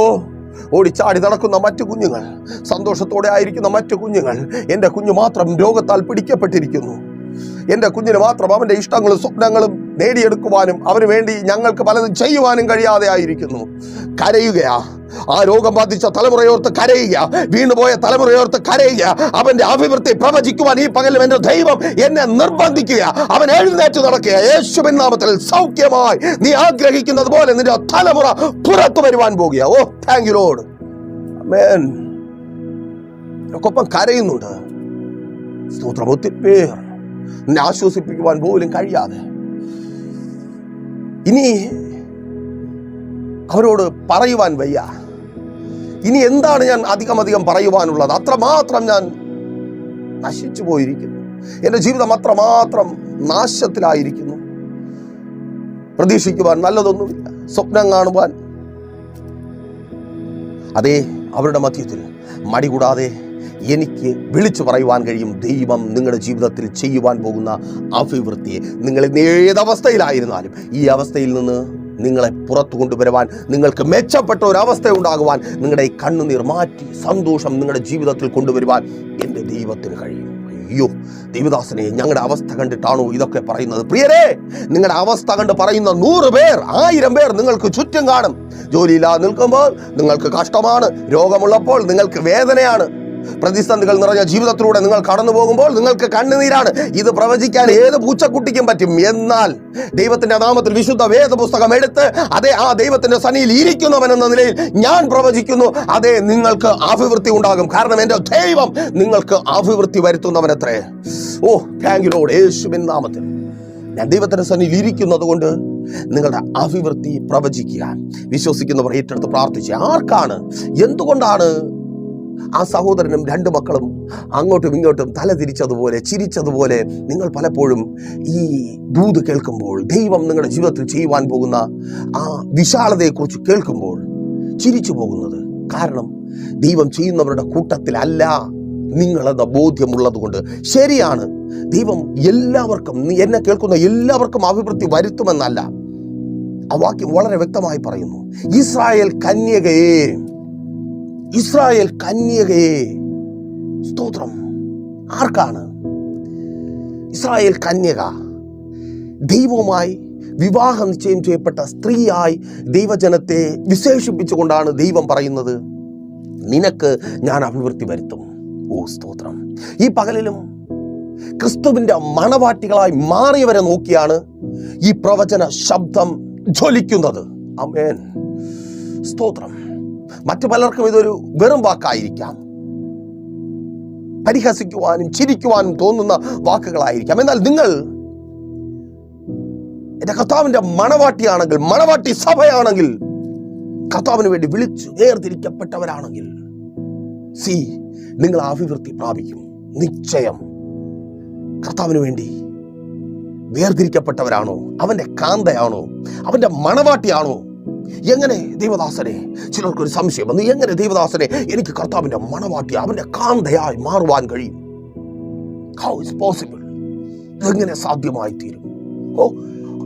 ഓടിച്ചാടി നടക്കുന്ന മറ്റു കുഞ്ഞുങ്ങൾ, സന്തോഷത്തോടെ ആയിരിക്കുന്ന മറ്റു കുഞ്ഞുങ്ങൾ, എൻ്റെ കുഞ്ഞു മാത്രം രോഗത്താൽ പിടിക്കപ്പെട്ടിരിക്കുന്നു, എൻ്റെ കുഞ്ഞിന് മാത്രം അവൻ്റെ ഇഷ്ടങ്ങളും സ്വപ്നങ്ങളും നേടിയെടുക്കുവാനും അവന് വേണ്ടി ഞങ്ങൾക്ക് പലതും ചെയ്യുവാനും കഴിയാതെ ആയിരിക്കുന്നു. കരയുകയാ. ആ രോഗം ബാധിച്ച തലമുറയോർത്ത് കരയുക, വീണുപോയ തലമുറയോർത്ത് കരയുക. അവന്റെ അഭിവൃദ്ധി പ്രവചിക്കുവാൻ ഈ പകലും എൻ്റെ ദൈവം എന്നെ നിർബന്ധിക്കുക. അവൻ എഴുന്നേറ്റ് നടക്കുക. യേശുവിൻ നാമത്തിൽ സൗഖ്യമായി നീ ആഗ്രഹിക്കുന്നത് പോലെ നിന്റെ തലമുറ പുറത്തു വരുവാൻ പോകുക. ഓ താങ്ക് യു ലോർഡ്. ആമേൻ. ഒപ്പം കരയുന്നുണ്ട്. സ്തോത്രം. ഒത്തിരി പേർ നിന്നെ ആശ്വസിപ്പിക്കുവാൻ പോലും കഴിയാതെ ഇനി അവരോട് പറയുവാൻ വയ്യ. ഇനി എന്താണ് ഞാൻ അധികം പറയുവാനുള്ളത്? അത്രമാത്രം ഞാൻ നശിച്ചു പോയിരിക്കുന്നു. എൻ്റെ ജീവിതം അത്രമാത്രം നാശത്തിലായിരിക്കുന്നു. പ്രതീക്ഷിക്കുവാൻ നല്ലതൊന്നുമില്ല, സ്വപ്നം കാണുവാൻ. അതേ, അവരുടെ മധ്യത്തിൽ മടി കൂടാതെ എനിക്ക് വിളിച്ചു പറയുവാൻ കഴിയും, ദൈവം നിങ്ങളുടെ ജീവിതത്തിൽ ചെയ്യുവാൻ പോകുന്ന അഭിവൃദ്ധിയെ. നിങ്ങൾ ഏതവസ്ഥയിലായിരുന്നാലും ഈ അവസ്ഥയിൽ നിന്ന് നിങ്ങളെ പുറത്തു കൊണ്ടുവരുവാൻ, നിങ്ങൾക്ക് മെച്ചപ്പെട്ട ഒരു അവസ്ഥ ഉണ്ടാകുവാൻ, നിങ്ങളുടെ ഈ കണ്ണുനീർ മാറ്റി സന്തോഷം നിങ്ങളുടെ ജീവിതത്തിൽ കൊണ്ടുവരുവാൻ എൻ്റെ ദൈവത്തിന് കഴിയും. അയ്യോ ദൈവദാസനെ, ഞങ്ങളുടെ അവസ്ഥ കണ്ടിട്ടാണോ ഇതൊക്കെ പറയുന്നത്? പ്രിയരെ, നിങ്ങളുടെ അവസ്ഥ കണ്ട് പറയുന്ന 100 പേർ 1000 പേർ നിങ്ങൾക്ക് ചുറ്റും കാണും. ജോലിയില്ലാതെ നിൽക്കുമ്പോൾ നിങ്ങൾക്ക് കഷ്ടമാണ്, രോഗമുള്ളപ്പോൾ നിങ്ങൾക്ക് വേദനയാണ്. പ്രതിസന്ധികൾ നിറഞ്ഞ ജീവിതത്തിലൂടെ നിങ്ങൾ കടന്നു പോകുമ്പോൾ നിങ്ങൾക്ക് കണ്ണുനീരാണ്. ഇത് പ്രവചിക്കാൻ ഏത് പൂച്ചക്കുട്ടിക്കും പറ്റും. എന്നാൽ ദൈവത്തിന്റെ നാമത്തിൽ വിശുദ്ധ വേദപുസ്തകം എടുത്ത് ആ ദൈവത്തിന്റെ സന്നിധിയിൽ ഇരിക്കുന്നവൻ എന്ന നിലയിൽ ഞാൻ പ്രവചിക്കുന്നു, നിങ്ങൾക്ക് അഭിവൃദ്ധി ഉണ്ടാകും. കാരണം എന്റെ ദൈവം നിങ്ങൾക്ക് അഭിവൃദ്ധി വരുത്തുന്നവനത്രേ. Thank you Lord. യേശുവിൻ നാമത്തിൽ ഞാൻ ദൈവത്തിന്റെ സന്നിധിയിൽ ഇരിക്കുന്നത് കൊണ്ട് നിങ്ങളുടെ അഭിവൃദ്ധി പ്രവചിക്കുക. വിശ്വസിക്കുന്നവർ ഏറ്റെടുത്ത് പ്രാർത്ഥിച്ച ആർക്കാണ്, എന്തുകൊണ്ടാണ് ആ സഹോദരനും രണ്ട് മക്കളും അങ്ങോട്ടും ഇങ്ങോട്ടും തല തിരിച്ചതുപോലെ ചിരിച്ചതുപോലെ നിങ്ങൾ പലപ്പോഴും ഈ ദൂത് കേൾക്കുമ്പോൾ, ദൈവം നിങ്ങളുടെ ജീവിതത്തിൽ ചെയ്യുവാൻ പോകുന്ന ആ വിശാലതയെക്കുറിച്ച് കേൾക്കുമ്പോൾ ചിരിച്ചു പോകുന്നത്? കാരണം ദൈവം ചെയ്യുന്നവരുടെ കൂട്ടത്തിലല്ല നിങ്ങളെന്ന ബോധ്യമുള്ളത് കൊണ്ട്. ശരിയാണ്, ദൈവം എല്ലാവർക്കും, എന്നെ കേൾക്കുന്ന എല്ലാവർക്കും അഭിവൃദ്ധി വരുത്തുമെന്നല്ല. ആ വാക്യം വളരെ വ്യക്തമായി പറയുന്നു. ഇസ്രായേൽ കന്യകയെ, ഇസ്രായേൽ കന്യകയെ. സ്തോത്രം. ആർക്കാണ് ഇസ്രായേൽ കന്യക? ദൈവവുമായി വിവാഹ നിശ്ചയം ചെയ്യപ്പെട്ട സ്ത്രീയായി ദൈവജനത്തെ വിശേഷിപ്പിച്ചുകൊണ്ടാണ് ദൈവം പറയുന്നത്, നിനക്ക് ഞാൻ അഭിവൃദ്ധി വരുത്തും. സ്തോത്രം. ഈ പകലിലും ക്രിസ്തുവിന്റെ മണവാട്ടികളായി മാറിയവരെ നോക്കിയാണ് ഈ പ്രവചന ശബ്ദം ജ്വലിക്കുന്നത്. ആമേൻ. സ്തോത്രം. മറ്റു പലർക്കും ഇതൊരു വെറും വാക്കായിരിക്കാം, പരിഹസിക്കുവാനും ചിരിക്കുവാനും തോന്നുന്ന വാക്കുകളായിരിക്കാം. എന്നാൽ നിങ്ങൾ എന്റെ കർത്താവിന്റെ മണവാട്ടിയാണെങ്കിൽ, മണവാട്ടി സഭയാണെങ്കിൽ, കർത്താവിന് വേണ്ടി വിളിച്ചു വേർതിരിക്കപ്പെട്ടവരാണെങ്കിൽ, നിങ്ങൾ അഭിവൃദ്ധി പ്രാപിക്കും. നിശ്ചയം. കർത്താവിന് വേണ്ടി വേർതിരിക്കപ്പെട്ടവരാണോ? അവന്റെ കാന്തയാണോ? അവന്റെ മണവാട്ടിയാണോ? എങ്ങനെ ദൈവദാസനെ, ചിലർക്കൊരു സംശയം വന്നു, എങ്ങനെ ദൈവദാസനെ എനിക്ക് കർത്താവിന്റെ മണവാട്ടി, അവന്റെ കാന്തയായി മാറുവാൻ കഴിയും? How is possible? എങ്ങനെ സാധ്യമായി തീരും?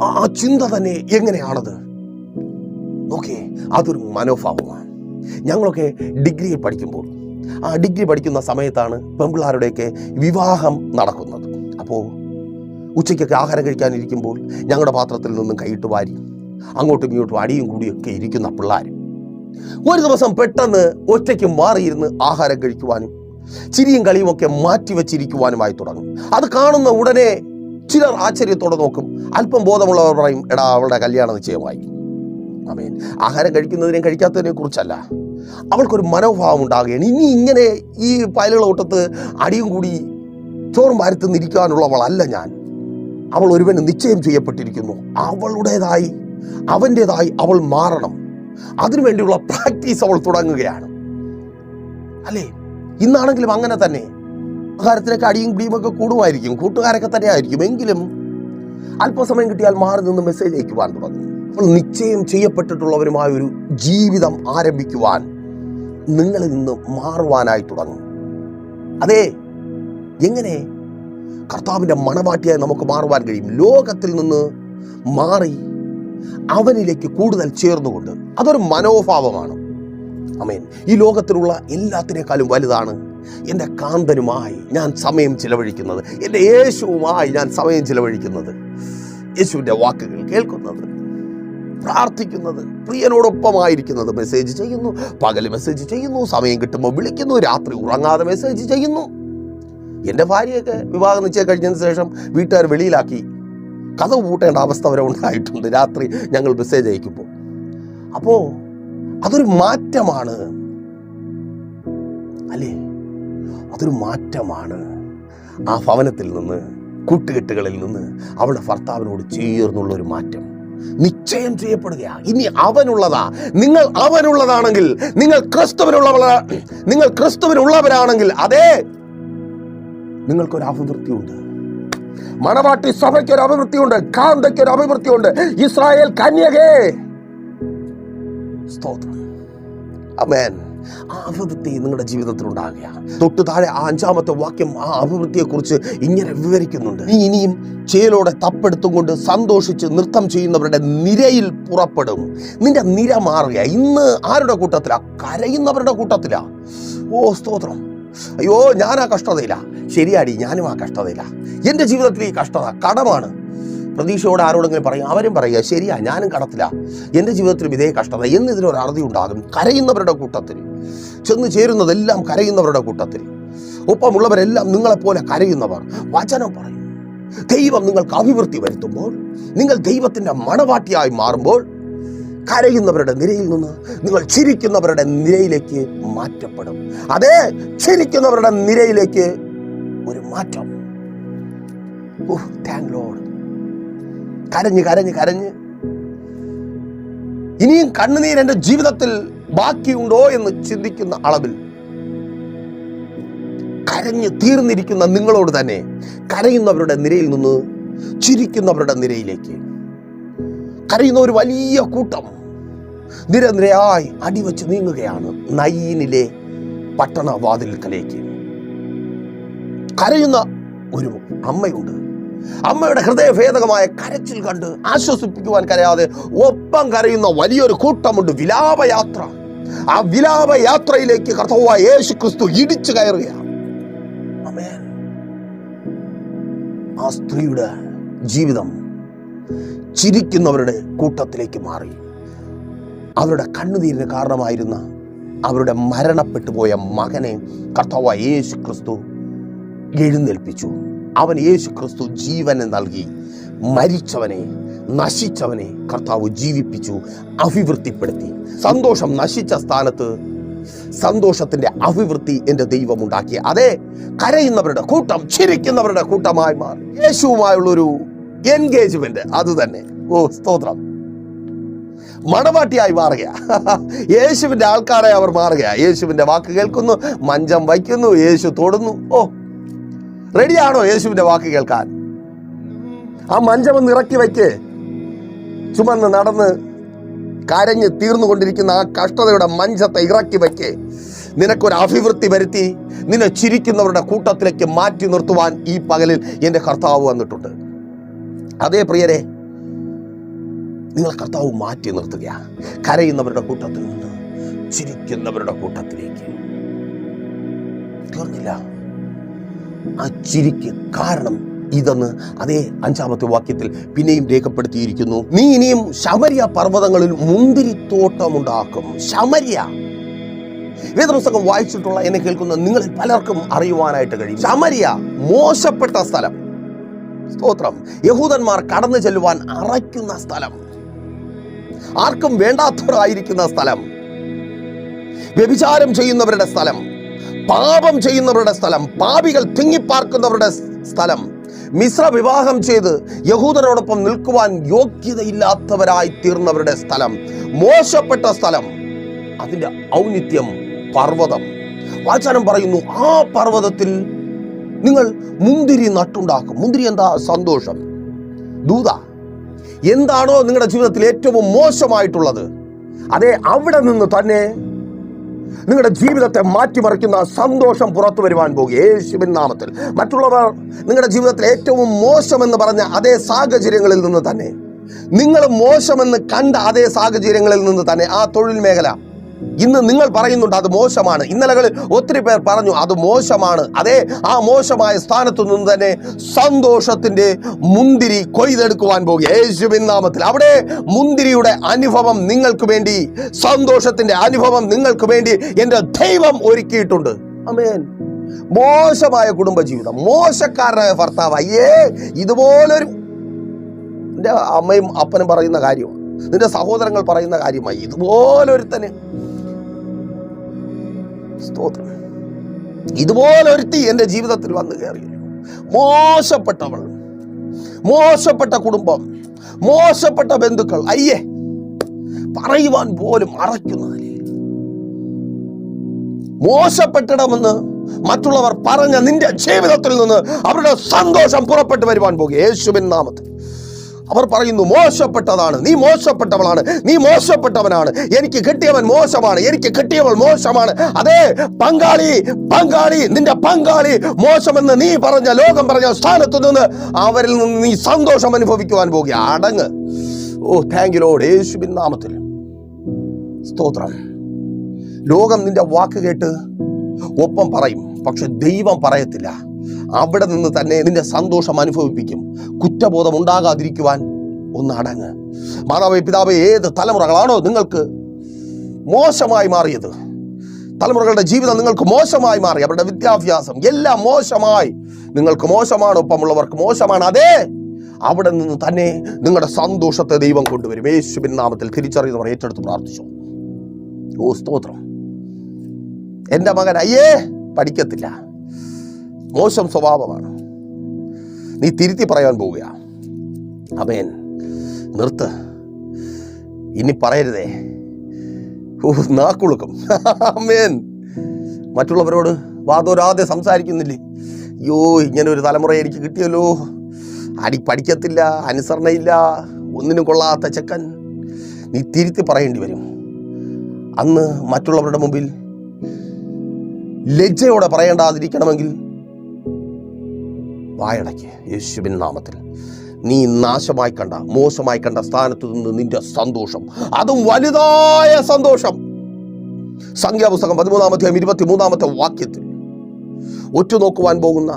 ആ ചിന്ത തന്നെ എങ്ങനെയാണത്? നോക്കേ, അതൊരു മനോഭാവമാണ്. ഞങ്ങളൊക്കെ ഡിഗ്രിയിൽ പഠിക്കുമ്പോൾ, ആ ഡിഗ്രി പഠിക്കുന്ന സമയത്താണ് പെൺപിള്ളാരുടെയൊക്കെ വിവാഹം നടക്കുന്നത്. അപ്പോൾ ഉച്ചയ്ക്കൊക്കെ ആഹാരം കഴിക്കാനിരിക്കുമ്പോൾ ഞങ്ങളുടെ പാത്രത്തിൽ നിന്നും കൈയിട്ട് വാരി അങ്ങോട്ടും ഇങ്ങോട്ടും അടിയും കൂടിയൊക്കെ ഇരിക്കുന്ന പിള്ളേർ ഒരു ദിവസം പെട്ടെന്ന് ഒറ്റയ്ക്ക് മാറിയിരുന്ന് ആഹാരം കഴിക്കുവാനും ചിരിയും കളിയും ഒക്കെ മാറ്റിവെച്ചിരിക്കുവാനുമായി തുടങ്ങും. അത് കാണുന്ന ഉടനെ ചിലർ ആശ്ചര്യത്തോടെ നോക്കും. അല്പം ബോധമുള്ളവർ പറയും, എടാ അവളുടെ കല്യാണ നിശ്ചയമായി. ആമേൻ. ആഹാരം കഴിക്കുന്നതിനെയും കഴിക്കാത്തതിനെ കുറിച്ചല്ല, അവൾക്കൊരു മനോഭാവം ഉണ്ടാകുകയാണ്. ഇനി ഇങ്ങനെ ഈ പയലുകളോട്ടത്ത് അടിയും കൂടി ചോറും വാരത്തുനിന്നിരിക്കാനുള്ളവളല്ല ഞാൻ. അവൾ ഒരുവന് നിശ്ചയം ചെയ്യപ്പെട്ടിരിക്കുന്നു. അവളുടേതായി, അവൻ്റെതായി അവൾ മാറണം. അതിനുവേണ്ടിയുള്ള പ്രാക്ടീസ് അവൾ തുടങ്ങുകയാണ്. അല്ലേ? ഇന്നാണെങ്കിലും അങ്ങനെ തന്നെ. ആഹാരത്തിനൊക്കെ അടിയും പിടിയും ഒക്കെ കൂടുമായിരിക്കും, കൂട്ടുകാരൊക്കെ തന്നെ ആയിരിക്കും. എങ്കിലും അല്പസമയം കിട്ടിയാൽ മാറി നിന്ന് മെസ്സേജ് അയക്കുവാൻ തുടങ്ങും. അപ്പോൾ നിശ്ചയം ചെയ്യപ്പെട്ടിട്ടുള്ളവരുമായ ഒരു ജീവിതം ആരംഭിക്കുവാൻ, നിങ്ങളിൽ നിന്ന് മാറുവാനായി തുടങ്ങും. അതെ, എങ്ങനെ കർത്താവിന്റെ മണവാട്ടിയായി നമുക്ക് മാറുവാൻ കഴിയും? ലോകത്തിൽ നിന്ന് മാറി അവനിലേക്ക് കൂടുതൽ ചേർന്നുകൊണ്ട്. അതൊരു മനോഭാവമാണ്. ആമേൻ. ഈ ലോകത്തിലുള്ള എല്ലാത്തിനേക്കാളും വലുതാണ് എൻ്റെ കാന്തനുമായി ഞാൻ സമയം ചിലവഴിക്കുന്നത്, എൻ്റെ യേശുവുമായി ഞാൻ സമയം ചിലവഴിക്കുന്നത്, യേശുവിൻ്റെ വാക്കുകൾ കേൾക്കുന്നത്, പ്രാർത്ഥിക്കുന്നത്, പ്രിയനോടൊപ്പമായിരിക്കുന്നത്. മെസ്സേജ് ചെയ്യുന്നു, പകല് മെസ്സേജ് ചെയ്യുന്നു, സമയം കിട്ടുമ്പോൾ വിളിക്കുന്നു, രാത്രി ഉറങ്ങാതെ മെസ്സേജ് ചെയ്യുന്നു. എൻ്റെ ഭാര്യയൊക്കെ വിവാഹം നിശ്ചയം കഴിഞ്ഞതിന് ശേഷം വീട്ടുകാർ വെളിയിലാക്കി കഥവ് പൂട്ടേണ്ട അവസ്ഥ വരെ ഉണ്ടായിട്ടുണ്ട് രാത്രി ഞങ്ങൾ മെസ്സേജ് അയക്കുമ്പോൾ. അപ്പോൾ അതൊരു മാറ്റമാണ്, അല്ലേ? അതൊരു മാറ്റമാണ്. ആ ഭവനത്തിൽ നിന്ന്, കൂട്ടുകെട്ടുകളിൽ നിന്ന് അവളുടെ ഭർത്താവിനോട് ചേർന്നുള്ളൊരു മാറ്റം. നിശ്ചയം ചെയ്യപ്പെടുകയാണ്. ഇനി അവനുള്ളതാ. നിങ്ങൾ അവനുള്ളതാണെങ്കിൽ, നിങ്ങൾ ക്രിസ്തുവിനുള്ളവരാണെങ്കിൽ, അതേ, നിങ്ങൾക്കൊരു അഭിവൃദ്ധിയുണ്ട്. മണവാട്ടി സഭയ്ക്കൊരു അഭിവൃദ്ധിയുണ്ട്, കാന്തയ്ക്കൊരു അഭിവൃദ്ധിയുണ്ട്. ഇസ്രായേൽ കന്യകേ, സ്തോത്രം. ആമേൻ. ആ അഭിവൃദ്ധി നിങ്ങളുടെ ജീവിതത്തിൽ ഉണ്ടാകുക. തൊട്ടു താഴെ 5-ാമത്തെ വാക്യം ആ അഭിവൃദ്ധിയെക്കുറിച്ച് ഇങ്ങനെ വിവരിക്കുന്നുണ്ട്. നീ ഇനിയും ചേലോടെ തപ്പെടുത്തും കൊണ്ട് സന്തോഷിച്ച് നൃത്തം ചെയ്യുന്നവരുടെ നിരയിൽ പുറപ്പെടും. നിന്റെ നിര മാറുക. ഇന്ന് ആരുടെ കൂട്ടത്തിലാ? കരയുന്നവരുടെ കൂട്ടത്തിലാ. സ്തോത്രം. അയ്യോ, ഞാൻ ആ കഷ്ടതയില്ല. ശരിയാടി, ഞാനും ആ കഷ്ടതയില്ല. എൻ്റെ ജീവിതത്തിൽ ഈ കഷ്ടത കടമാണ്. പ്രതീക്ഷയോടെ ആരോടെങ്കിലും പറയും, അവരും പറയുക, ശരിയാ, ഞാനും കടത്തില്ല, എൻ്റെ ജീവിതത്തിലും ഇതേ കഷ്ടത എന്ന് ഇതിനൊരു അറുതി ഉണ്ടാകും. കരയുന്നവരുടെ കൂട്ടത്തിൽ ചെന്ന് ചേരുന്നതെല്ലാം കരയുന്നവരുടെ കൂട്ടത്തിൽ. ഒപ്പമുള്ളവരെല്ലാം നിങ്ങളെപ്പോലെ കരയുന്നവർ. വചനം പറയും, ദൈവം നിങ്ങൾക്ക് അഭിവൃദ്ധി വരുത്തുമ്പോൾ, നിങ്ങൾ ദൈവത്തിൻ്റെ മണവാട്ടിയായി മാറുമ്പോൾ, കരയുന്നവരുടെ നിരയിൽ നിന്ന് നിങ്ങൾ ചിരിക്കുന്നവരുടെ നിരയിലേക്ക് മാറ്റപ്പെടും. അതേ, ചിരിക്കുന്നവരുടെ നിരയിലേക്ക് ഒരു മാറ്റം. Thank Lord. കരഞ്ഞ് കരഞ്ഞ് കരഞ്ഞ് ഇനിയും കണ്ണുനീർ എൻ്റെ ജീവിതത്തിൽ ബാക്കിയുണ്ടോ എന്ന് ചിന്തിക്കുന്ന അളവിൽ കരഞ്ഞ് തീർന്നിരിക്കുന്ന നിങ്ങളോട് തന്നെ കരയുന്നവരുടെ നിരയിൽ നിന്ന് ചിരിക്കുന്നവരുടെ നിരയിലേക്ക് കരയുന്ന ഒരു വലിയ കൂട്ടം നിരനിരയായി അടിവച്ച് നീങ്ങുകയാണ് നയീനിലെ പട്ടണ വാതിൽക്കലേക്ക്. കരയുന്ന ഒരു അമ്മയുണ്ട്. അമ്മയുടെ ഹൃദയഭേദകമായ കരച്ചിൽ കണ്ട് ആശ്വസിപ്പിക്കുവാൻ കരയാതെ ഒപ്പം കരയുന്ന വലിയൊരു കൂട്ടമുണ്ട്. വിലാപയാത്ര. ആ വിലാപയാത്രയിലേക്ക് കർത്താവായ യേശു ക്രിസ്തു ഇടിച്ചു കയറുകയാണ്. ആമേൻ. ആ സ്ത്രീയുടെ ജീവിതം ചിരിക്കുന്നവരുടെ കൂട്ടത്തിലേക്ക് മാറി. അവരുടെ കണ്ണുനീരിന് കാരണമായിരുന്ന അവരുടെ മരണപ്പെട്ടു പോയ മകനെ കർത്താവായ യേശു ക്രിസ്തു എഴുന്നേൽപ്പിച്ചു. അവൻ യേശു ക്രിസ്തു ജീവനെ നൽകി. മരിച്ചവനെ, നശിച്ചവനെ കർത്താവ് ജീവിപ്പിച്ചു, അഭിവൃദ്ധിപ്പെടുത്തി. സന്തോഷം നശിച്ച സ്ഥാനത്ത് സന്തോഷത്തിന്റെ അഭിവൃദ്ധി എൻ്റെ ദൈവം ഉണ്ടാക്കി. അതേ, കരയുന്നവരുടെ കൂട്ടം ചിരിക്കുന്നവരുടെ കൂട്ടമായി മാറി. യേശുവുമായുള്ളൊരു എൻഗേജ്മെന്റ് അത് തന്നെ. സ്തോത്രം. മണവാട്ടിയായി മാറുക. യേശുവിന്റെ ആൾക്കാരെ അവർ മാറുക. യേശുവിന്റെ വാക്ക് കേൾക്കുന്നു, മഞ്ചം വയ്ക്കുന്നു, യേശു തൊടുന്നു. റെഡിയാണോ യേശുവിന്റെ വാക്ക് കേൾക്കാൻ? ആ മഞ്ചമൊന്ന് ഇറക്കി വയ്ക്ക്. ചുമന്ന് നടന്ന് കരഞ്ഞ് തീർന്നുകൊണ്ടിരിക്കുന്ന ആ കഷ്ടതയുടെ മഞ്ചത്തെ ഇറക്കി വയ്ക്ക്. നിനക്കൊരു അഭിവൃദ്ധി വരുത്തി നിന്നെ ചിരിക്കുന്നവരുടെ കൂട്ടത്തിലേക്ക് മാറ്റി നിർത്തുവാൻ ഈ പകലിൽ എൻ്റെ കർത്താവ് വന്നിട്ടുണ്ട്. അതേ പ്രിയരെ, നിങ്ങൾ കർത്താവ് മാറ്റി നിർത്തുക. കരയുന്നവരുടെ കൂട്ടത്തിൽ നിന്ന് ചിരിക്കുന്നവരുടെ കൂട്ടത്തിലേക്ക്. തീർന്നില്ല. ആ ചിരിക്ക് കാരണം ഇതെന്ന് അതേ 5-ാമത്തെ വാക്യത്തിൽ പിന്നെയും രേഖപ്പെടുത്തിയിരിക്കുന്നു. നീ ഇനിയും ശമര്യ പർവ്വതങ്ങളിൽ മുന്തിരിത്തോട്ടമുണ്ടാക്കും. ശമര്യ വേദപുസ്തകം വായിച്ചിട്ടുള്ള എന്നെ കേൾക്കുന്ന നിങ്ങളിൽ പലർക്കും അറിയുവാനായിട്ട് കഴിയും. ശമര്യ മോശപ്പെട്ട സ്ഥലം. സ്തോത്രം. യഹൂദന്മാർ കടന്നു ചെല്ലുവാൻ അറയ്ക്കുന്ന സ്ഥലം, ആർക്കും വേണ്ടാത്തവരായിരിക്കുന്ന സ്ഥലം, വ്യഭിചാരം ചെയ്യുന്നവരുടെ സ്ഥലം, പാപം ചെയ്യുന്നവരുടെ സ്ഥലം, പാപികൾ തിങ്ങിപ്പാർക്കുന്നവരുടെ സ്ഥലം, മിശ്ര വിവാഹം ചെയ്ത് യഹൂദരോടൊപ്പം നിൽക്കുവാൻ യോഗ്യതയില്ലാത്തവരായി തീർന്നവരുടെ സ്ഥലം, മോശപ്പെട്ട സ്ഥലം. അതിൻ്റെ ഔന്നിത്യം പർവ്വതം. വചനം പറയുന്നു, ആ പർവ്വതത്തിൽ നിങ്ങൾ മുന്തിരി നട്ടുണ്ടാക്കും. മുന്തിരി എന്താ? സന്തോഷം. ദൂത എന്താണോ നിങ്ങളുടെ ജീവിതത്തിൽ ഏറ്റവും മോശമായിട്ടുള്ളത്, അതേ അവിടെ നിന്ന് തന്നെ നിങ്ങളുടെ ജീവിതത്തെ മാറ്റിമറിക്കുന്ന സന്തോഷം പുറത്തു വരുവാൻ പോകുക യേശുവിൻ നാമത്തിൽ. മറ്റുള്ളവർ നിങ്ങളുടെ ജീവിതത്തിൽ ഏറ്റവും മോശമെന്ന് പറഞ്ഞ അതേ സാഹചര്യങ്ങളിൽ നിന്ന് തന്നെ, നിങ്ങൾ മോശമെന്ന് കണ്ട അതേ സാഹചര്യങ്ങളിൽ നിന്ന് തന്നെ, ആ തൊഴിൽ മേഖല ഇന്ന് നിങ്ങൾ പറയുന്നുണ്ട് അത് മോശമാണ്. ഇന്നലകളിൽ ഒത്തിരി പേർ പറഞ്ഞു അത് മോശമാണ്. അതേ, ആ മോശമായ സ്ഥാനത്തു നിന്ന് തന്നെ സന്തോഷത്തിന്റെ മുന്തിരി കൊയ്തെടുക്കുവാൻ പോകുക യേശുവിൻ നാമത്തിൽ. അവിടെ മുന്തിരിയുടെ അനുഭവം നിങ്ങൾക്ക് വേണ്ടി, സന്തോഷത്തിന്റെ അനുഭവം നിങ്ങൾക്ക് വേണ്ടി എൻ്റെ ദൈവം ഒരുക്കിയിട്ടുണ്ട്. ആമേൻ. മോശമായ കുടുംബജീവിതം, മോശക്കാരനായ ഭർത്താവ്, അയ്യേ, ഇതുപോലൊരു എൻ്റെ അമ്മയും അപ്പനും പറയുന്ന കാര്യമാണ്, നിന്റെ സഹോദരങ്ങൾ പറയുന്ന കാര്യമായി, ഇതുപോലൊരുത്തന് സ്തോത്രം, ഇതുപോലൊരുത്തി എൻ്റെ ജീവിതത്തിൽ വന്നു കയറി. മോശപ്പെട്ടവൾ, മോശപ്പെട്ട കുടുംബം, മോശപ്പെട്ട ബന്ധുക്കൾ, അയ്യേ, പറയുവാൻ പോലും അറയ്ക്കുന്ന നിലയിൽ മോശപ്പെട്ടിടമെന്ന് മറ്റുള്ളവർ പറഞ്ഞ നിന്റെ ജീവിതത്തിൽ നിന്ന് അവരുടെ സന്തോഷം പുറപ്പെട്ടു വരുവാൻ പോകുക യേശുവിൻ നാമത്തിൽ. അവർ പറയുന്നു മോശപ്പെട്ടതാണ്, നീ മോശപ്പെട്ടവളാണ്, നീ മോശപ്പെട്ടവനാണ്, എനിക്ക് കിട്ടിയവൻ മോശമാണ്, എനിക്ക് കിട്ടിയവൾ മോശമാണ്. അതേ, പങ്കാളി നിന്റെ പങ്കാളി മോശമെന്ന് നീ പറഞ്ഞ, ലോകം പറഞ്ഞ സ്ഥാനത്ത് നിന്ന് അവരിൽ നിന്ന് നീ സന്തോഷം അനുഭവിക്കുവാൻ പോകുക. അടങ്ങ്. താങ്ക് യു ലോർഡ്, യേശുവിൻ നാമത്തിൽ സ്തോത്രം. ലോകം നിന്റെ വാക്ക് കേട്ട് ഒപ്പം പറയും, പക്ഷെ ദൈവം പറയത്തില്ല. അവിടെ നിന്ന് തന്നെ നിന്റെ സന്തോഷം അനുഭവിപ്പിക്കും. കുറ്റബോധം ഉണ്ടാകാതിരിക്കുവാൻ ഒന്ന് അടങ്ങ്. മാതാവേ, പിതാവേ, ഏത് തലമുറകളാണോ നിങ്ങൾക്ക് മോശമായി മാറിയത്, തലമുറകളുടെ ജീവിതം നിങ്ങൾക്ക് മോശമായി മാറി, അവരുടെ വിദ്യാഭ്യാസം എല്ലാം മോശമായി, നിങ്ങൾക്ക് മോശമാണ്, ഒപ്പമുള്ളവർക്ക് മോശമാണ്. അതേ, അവിടെ നിന്ന് തന്നെ നിങ്ങളുടെ സന്തോഷത്തെ ദൈവം കൊണ്ടുവരും. യേശുവിൻ നാമത്തിൽ തിരിച്ചറിയുന്നവർ ഏറ്റെടുത്ത് പ്രാർത്ഥിച്ചു. ഓ സ്തോത്രം. എൻ്റെ മകൻ അയ്യേ പഠിക്കത്തില്ല, മോശം സ്വഭാവമാണ്, നീ തിരുത്തി പറയാൻ പോവുക. ആമേൻ. നിർത്ത്, ഇനി പറയരുതേ. ഓ നാക്കുളുക്കും. ആമേൻ. മറ്റുള്ളവരോട് വാദോരാതെ സംസാരിക്കുന്നില്ലേ? അയ്യോ ഇങ്ങനെ ഒരു തലമുറ എനിക്ക് കിട്ടിയല്ലോ, പഠിക്കത്തില്ല, അനുസരണയില്ല, ഒന്നിനും കൊള്ളാത്ത ചെക്കൻ. നീ തിരുത്തി പറയേണ്ടി വരും. അന്ന് മറ്റുള്ളവരുടെ മുമ്പിൽ ലജ്ജയോടെ പറയേണ്ടാതിരിക്കണമെങ്കിൽ വായടയ്ക്ക്. യേശുവിൻ നാമത്തിൽ നീ നാശമായി കണ്ട, മോശമായി കണ്ട സ്ഥാനത്ത് നിന്ന് നിന്റെ സന്തോഷം, അതും വലുതായ സന്തോഷം. സംഖ്യാപുസ്തകം 13-23 വാക്യത്തിൽ ഒറ്റുനോക്കുവാൻ പോകുന്ന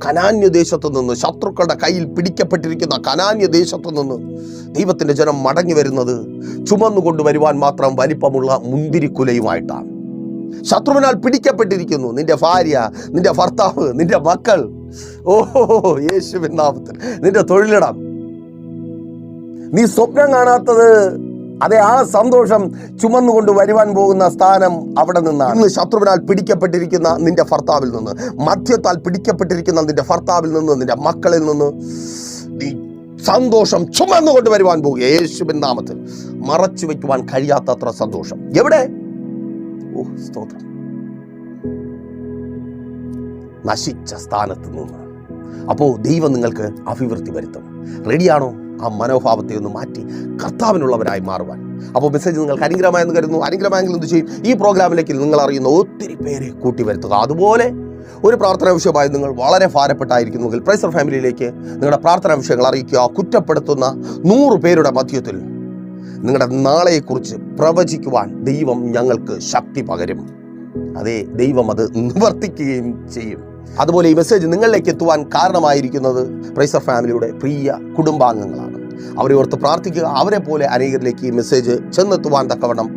കനാന്യ ദേശത്തു നിന്ന്, ശത്രുക്കളുടെ കയ്യിൽ പിടിക്കപ്പെട്ടിരിക്കുന്ന കനാന്യ ദേശത്തു നിന്ന് ദൈവത്തിൻ്റെ ജനം മടങ്ങി വരുന്നത് ചുമന്നുകൊണ്ടുവരുവാൻ മാത്രം വലിപ്പമുള്ള മുന്തിരിക്കുലയുമായിട്ടാണ്. ശത്രുവിനാൽ പിടിക്കപ്പെട്ടിരിക്കുന്നു നിന്റെ ഭാര്യ, നിന്റെ ഭർത്താവ്, നിന്റെ മക്കൾ. ഓഹോ യേശുവിൻ നാമത്തിൽ നിന്റെ തൊഴിലിടം, നീ സ്വപ്നം കാണാത്തത്, അതെ ആ സന്തോഷം ചുമന്നുകൊണ്ട് വരുവാൻ പോകുന്ന സ്ഥാനം അവിടെ നിന്നാണ്. ഇന്ന് ശത്രുവിനാൽ പിടിക്കപ്പെട്ടിരിക്കുന്ന നിന്റെ ഭർത്താവിൽ നിന്ന്, മദ്യത്താൽ പിടിക്കപ്പെട്ടിരിക്കുന്ന നിന്റെ ഭർത്താവിൽ നിന്ന്, നിന്റെ മക്കളിൽ നിന്ന് നീ സന്തോഷം ചുമന്നുകൊണ്ട് വരുവാൻ പോകുക. യേശുവിൻ നാമത്തിൽ മറച്ചു വയ്ക്കുവാൻ കഴിയാത്തത്ര സന്തോഷം. എവിടെ? ഓ സ്തോത്രം. നശിച്ച സ്ഥാനത്ത് നിന്ന്. അപ്പോൾ ദൈവം നിങ്ങൾക്ക് അഭിവൃദ്ധി വരുത്തും. റെഡിയാണോ? ആ മനോഭാവത്തെ ഒന്ന് മാറ്റി കർത്താവിനുള്ളവരായി മാറുവാൻ. അപ്പോൾ മെസ്സേജ് നിങ്ങൾക്ക് അനുഗ്രഹമായെന്ന് കരുതുന്നു. അനുഗ്രഹമായെങ്കിൽ എന്ത് ചെയ്യും? ഈ പ്രോഗ്രാമിലേക്ക് നിങ്ങൾ അറിയുന്ന ഒത്തിരി പേരെ കൂട്ടി വരുത്തുക. അതുപോലെ ഒരു പ്രാർത്ഥനാ വിഷയമായി നിങ്ങൾ വളരെ ഭാരപ്പെട്ടായിരിക്കുന്നുവെങ്കിൽ പ്രൈസർ ഫാമിലിയിലേക്ക് നിങ്ങളുടെ പ്രാർത്ഥനാ വിഷയങ്ങൾ അറിയിക്കുക. കുറ്റപ്പെടുത്തുന്ന 100 പേരുടെ മധ്യത്തിൽ നിങ്ങളുടെ നാളെയെക്കുറിച്ച് പ്രവചിക്കുവാൻ ദൈവം ഞങ്ങൾക്ക് ശക്തി പകരും. അതേ, ദൈവം അത് നിവർത്തിക്കുകയും ചെയ്യും. അതുപോലെ ഈ മെസ്സേജ് നിങ്ങളിലേക്ക് എത്തുവാൻ കാരണമായിരിക്കുന്നത് പ്രൈസർ ഫാമിലിയുടെ പ്രിയ കുടുംബാംഗങ്ങളാണ്. അവരെ ഓർത്ത് പ്രാർത്ഥിക്കുക. അവരെ പോലെ അനേകരിലേക്ക് ഈ മെസ്സേജ് ചെന്നെത്തുവാൻ തക്കവണ്ണം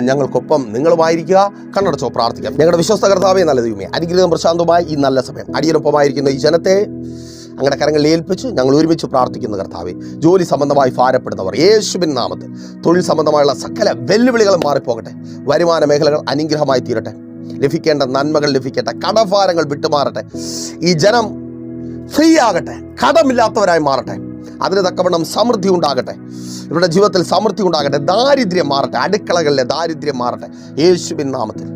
ഞങ്ങൾക്കൊപ്പം നിങ്ങളുമായിരിക്കുക. കണ്ണടച്ചോ പ്രാർത്ഥിക്കാം. ഞങ്ങളുടെ വിശ്വസ്ത കർത്താവേ, നല്ല ദൈവമേ, അനുഗ്രഹം പ്രശാന്തമായി ഈ നല്ല സമയം അടിയനൊപ്പമായിരിക്കുന്ന ഈ ജനത്തെ അങ്ങനെ കരങ്ങളിൽ ഏൽപ്പിച്ച് ഞങ്ങൾ ഒരുമിച്ച് പ്രാർത്ഥിക്കുന്ന കർത്താവേ, ജോലി സംബന്ധമായി ഭാരപ്പെടുന്നവർ യേശുവിൻ നാമത്തിൽ, തൊഴിൽ സംബന്ധമായുള്ള സകല വെല്ലുവിളികളും മാറിപ്പോകട്ടെ. വരുമാന മേഖലകൾ അനുഗ്രഹമായി തീരട്ടെ. ലഭിക്കേണ്ട നന്മകൾ ലഭിക്കട്ടെ. കടഭാരങ്ങൾ വിട്ടുമാറട്ടെ. ഈ ജനം ഫ്രീ ആകട്ടെ, കടമില്ലാത്തവരായി മാറട്ടെ. അതിന് തക്കവണ്ണം സമൃദ്ധി ഉണ്ടാകട്ടെ. ഇവരുടെ ജീവിതത്തിൽ സമൃദ്ധി ഉണ്ടാകട്ടെ. ദാരിദ്ര്യം മാറട്ടെ. അടുക്കളകളിലെ ദാരിദ്ര്യം മാറട്ടെ യേശുവിൻ നാമത്തിൽ.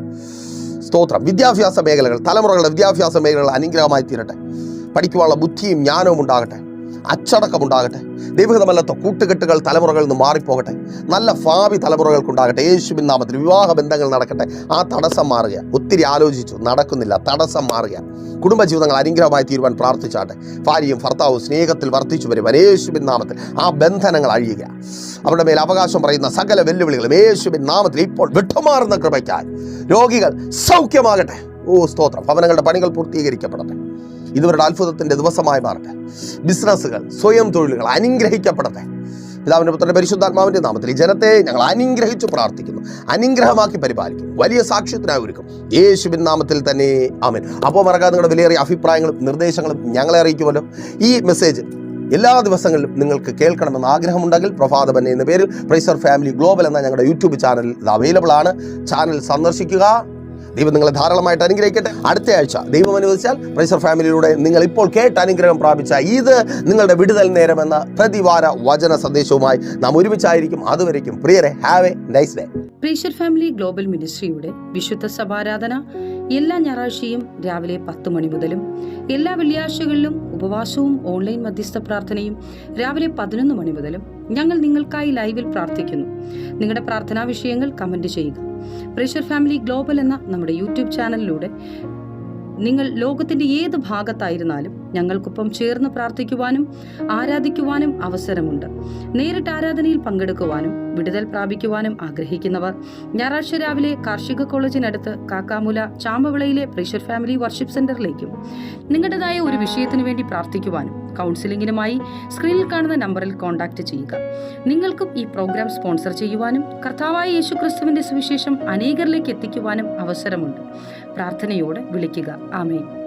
സ്തോത്രം. വിദ്യാഭ്യാസ മേഖലകൾ, തലമുറകളുടെ വിദ്യാഭ്യാസ മേഖലകൾ അനുഗ്രഹമായി തീരട്ടെ. പഠിക്കുവാനുള്ള ബുദ്ധിയും ജ്ഞാനവും ഉണ്ടാകട്ടെ. അച്ചടക്കമുണ്ടാകട്ടെ. ദൈവഹിതമല്ലാത്ത കൂട്ടുകെട്ടുകൾ തലമുറകളിൽ നിന്ന് മാറിപ്പോകട്ടെ. നല്ല ഭാവി തലമുറകൾക്കുണ്ടാകട്ടെ യേശുവിൻ നാമത്തിൽ. വിവാഹ ബന്ധങ്ങൾ നടക്കട്ടെ. ആ തടസ്സം മാറുക. ഒത്തിരി ആലോചിച്ചു, നടക്കുന്നില്ല, തടസ്സം മാറുക. കുടുംബജീവിതങ്ങൾ അനുഗ്രഹമായി തീരുവാൻ പ്രാർത്ഥിച്ചാട്ടെ. ഭാര്യയും ഭർത്താവും സ്നേഹത്തിൽ വർദ്ധിച്ചു വരുവാൻ യേശുവിൻ നാമത്തിൽ ആ ബന്ധനങ്ങൾ അഴിയുക. അവരുടെ മേൽ അവകാശം പറയുന്ന സകല വെല്ലുവിളികളും യേശുവിൻ നാമത്തിൽ ഇപ്പോൾ വിട്ടുമാറുന്ന കൃപയ്ക്കായി. രോഗികൾ സൗഖ്യമാകട്ടെ. ഓ സ്തോത്രം. ഭവനങ്ങളുടെ പണികൾ പൂർത്തീകരിക്കപ്പെടട്ടെ. ഇതുവരുടെ അത്ഭുതത്തിൻ്റെ ദിവസമായി മാറട്ടെ. ബിസിനസ്സുകൾ, സ്വയം തൊഴിലുകൾ അനുഗ്രഹിക്കപ്പെടട്ടെ. പിതാവിന്റെ പുത്രന്റെ പരിശുദ്ധാത്മാവിന്റെ നാമത്തിൽ ഈ ജനത്തെ ഞങ്ങൾ അനുഗ്രഹിച്ചു പ്രാർത്ഥിക്കുന്നു. അനുഗ്രഹമാക്കി പരിപാലിക്കും. വലിയ സാക്ഷ്യത്തിനായി ഒരുക്കും യേശുവിൻ നാമത്തിൽ തന്നെ. ആമേൻ. അപ്പോൾ മറക്കാതെ നിങ്ങളുടെ വിലയേറിയ അഭിപ്രായങ്ങളും നിർദ്ദേശങ്ങളും ഞങ്ങളെ അറിയിക്കുമല്ലോ. ഈ മെസ്സേജ് എല്ലാ ദിവസങ്ങളിലും നിങ്ങൾക്ക് കേൾക്കണമെന്ന് ആഗ്രഹമുണ്ടെങ്കിൽ പ്രഭാതപന്നെ എന്ന പേരിൽ പ്രൈസർ ഫാമിലി ഗ്ലോബൽ എന്ന ഞങ്ങളുടെ യൂട്യൂബ് ചാനൽ ഇത് അവൈലബിൾ ആണ്. ചാനൽ സന്ദർശിക്കുക. ദൈവം നിങ്ങളെ ധാരാളമായിട്ട് അനുഗ്രഹിക്കട്ടെ. അടുത്ത ആഴ്ച ദൈവം അനുവദിച്ചാൽ പ്രൈസർ ഫാമിലിയിലൂടെ നിങ്ങൾ ഇപ്പോൾ കേട്ട് അനുഗ്രഹം പ്രാപിച്ച ഇത് നിങ്ങളുടെ വിടുതൽ നേരമെന്ന പ്രതിവാര വചന സന്ദേശവുമായി നാം ഒരുമിച്ചായിരിക്കും. അതുവരയ്ക്കും പ്രിയരെ, have a nice day. Praiser family global മിനിസ്ട്രിയുടെ വിശുദ്ധ സഭാരാധന എല്ലാ ഞായറാഴ്ചയും രാവിലെ 10 മണി മുതലും എല്ലാ വെള്ളിയാഴ്ചകളിലും ഉപവാസവും ഓൺലൈൻ മധ്യസ്ഥ പ്രാർത്ഥനയും രാവിലെ 11 മണി മുതലും ഞങ്ങൾ നിങ്ങൾക്കായി ലൈവിൽ പ്രാർത്ഥിക്കുന്നു. നിങ്ങളുടെ പ്രാർത്ഥനാ വിഷയങ്ങൾ കമന്റ് ചെയ്യുക. പ്രൈസർ ഫാമിലി ഗ്ലോബൽ എന്ന നമ്മുടെ യൂട്യൂബ് ചാനലിലൂടെ നിങ്ങൾ ലോകത്തിന്റെ ഏത് ഭാഗത്തായിരുന്നാലും ഞങ്ങൾക്കൊപ്പം ചേർന്ന് പ്രാർത്ഥിക്കുവാനും ആരാധിക്കുവാനും അവസരമുണ്ട്. നേരിട്ട് ആരാധനയിൽ പങ്കെടുക്കുവാനും വിടുതൽ പ്രാപിക്കുവാനും ആഗ്രഹിക്കുന്നവർ ഞായറാഴ്ച രാവിലെ കാർഷിക കോളേജിനടുത്ത് കാക്കാമുല ചാമ്പവിളയിലെ പ്രൈഷർ ഫാമിലി വർഷിപ്പ് സെന്ററിലേക്കും നിങ്ങളുടേതായ ഒരു വിഷയത്തിനു വേണ്ടി പ്രാർത്ഥിക്കുവാനും കൗൺസിലിംഗിനുമായി സ്ക്രീനിൽ കാണുന്ന നമ്പറിൽ കോൺടാക്ട് ചെയ്യുക. നിങ്ങൾക്കും ഈ പ്രോഗ്രാം സ്പോൺസർ ചെയ്യുവാനും കർത്താവായ യേശുക്രിസ്തുവിന്റെ സുവിശേഷം അനേകരിലേക്ക് എത്തിക്കുവാനും അവസരമുണ്ട്. പ്രാർത്ഥനയോടെ വിളിക്കുക. ആമേൻ.